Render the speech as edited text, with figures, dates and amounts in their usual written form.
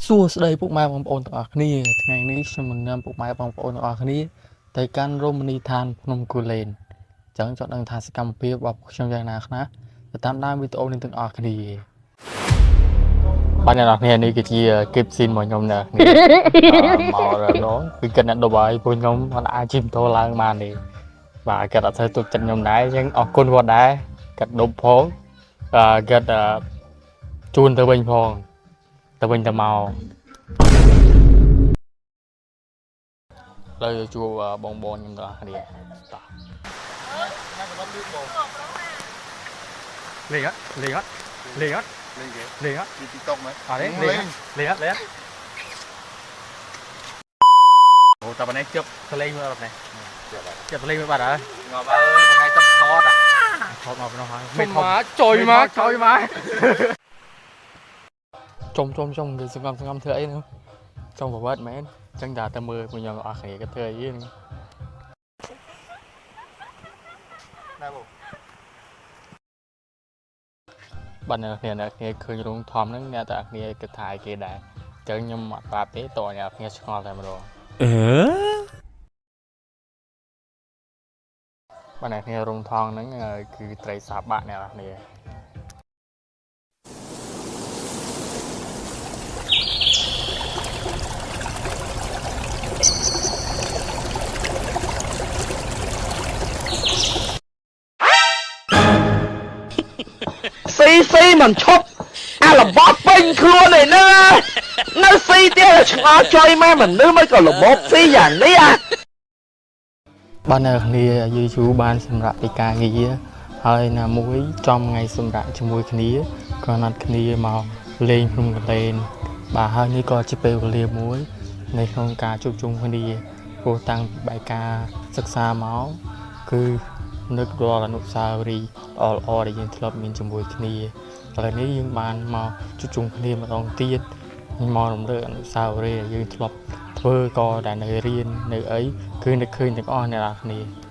សួស្តីពុកម៉ែបងប្អូនទាំងអស់គ្នាថ្ងៃនេះខ្ញុំនឹងនាំពុកម៉ែបងប្អូនទាំងអស់គ្នាទៅកាន់រមណីយដ្ឋានភ្នំគូលែនអញ្ចឹងចង់ដឹងថាសកម្មភាពរបស់ខ្ញុំយ៉ាងណាខ្លះទៅតាមដានវីដេអូនេះទាំងអស់គ្នាបាទអ្នកនរគ្នានេះគឺជាគីបស៊ីនរបស់ខ្ញុំដែរគ្នាមករកនោះគឺគិតអ្នកដប់ហើយពួកខ្ញុំមិនអាចជិះម៉ូតូឡើងបានទេបាទគាត់អត់ធ្វើទុកចិត្តខ្ញុំដែរអញ្ចឹងអរគុណគាត់ដែរគាត់ដប់ផងគាត់ជូនទៅវិញផងទៅវិញទៅមកលើជួបងខ្ញុំទាំងអស់គ្នាតោះលេងអត់លេងអត់លេងអត់លេងអត់ពី TikTok មកអត់ទេលេងអត់អូតើបងនេះជប់ទៅលេងមើលអត់នេះជប់ទៅលេងមើលបាត់ហើយងាប់អើយថ្ងៃទៅថតថតមកពីនោះហើយមិនថតចុយមកចុយមកចំវាសង្ងំធ្វើអីនោះចំប្រវត្តិមែនចឹងតែទៅមើលពួកខ្ញុំអស់គ្នាក៏ធ្វើអីហ្នឹងណែបងបាទអ្នកគ្នាឃើញរោងធំហ្នឹងអ្នកតែគ្នាគិតថាឲ្យគេដែរចឹងខ្ញុំអត់ប្រាប់ទេតើអ្នកគ្នាឆ្ងល់តែម្ដងបាទអ្នកគ្នារោងថងហ្នឹងគឺត្រីសាបាក់អ្នកគ្នាស៊ីមិនឈប់អារបស់ពេញខ្លួនឯណានៅស៊ីទៀតឆ្ងល់ចុយម៉ែមនុស្សមិនក៏របបស៊ីយ៉ាងនេះបាទអ្នកគ្នាយូរបានសម្រាប់ពីការងារហើយណាមួយចំថ្ងៃសម្រាប់ជាមួយគ្នាក៏ណាត់គ្នាមកលេងភ្នំកលែនបាទហើយនេះក៏ជាពេលវេលាមួយនៅក្នុងការជួបជុំគ្នាព្រោះតាំងពីបែបការសិក្សាមកគឺនឹករាល់អនុស្សាវរីយ៍ល្អៗដែលយើងធ្លាប់មានជាមួយគ្នាឥឡូវនេះយើងបានមកជួបជុំគ្នាម្ដងទៀតមករំលឹកអនុស្សាវរីយ៍ដែលយើងធ្លាប់ធ្វើក៏ដែលនៅរៀននៅអីគឺនឹកឃើញទាំងអស់អ្នកនរគ្នា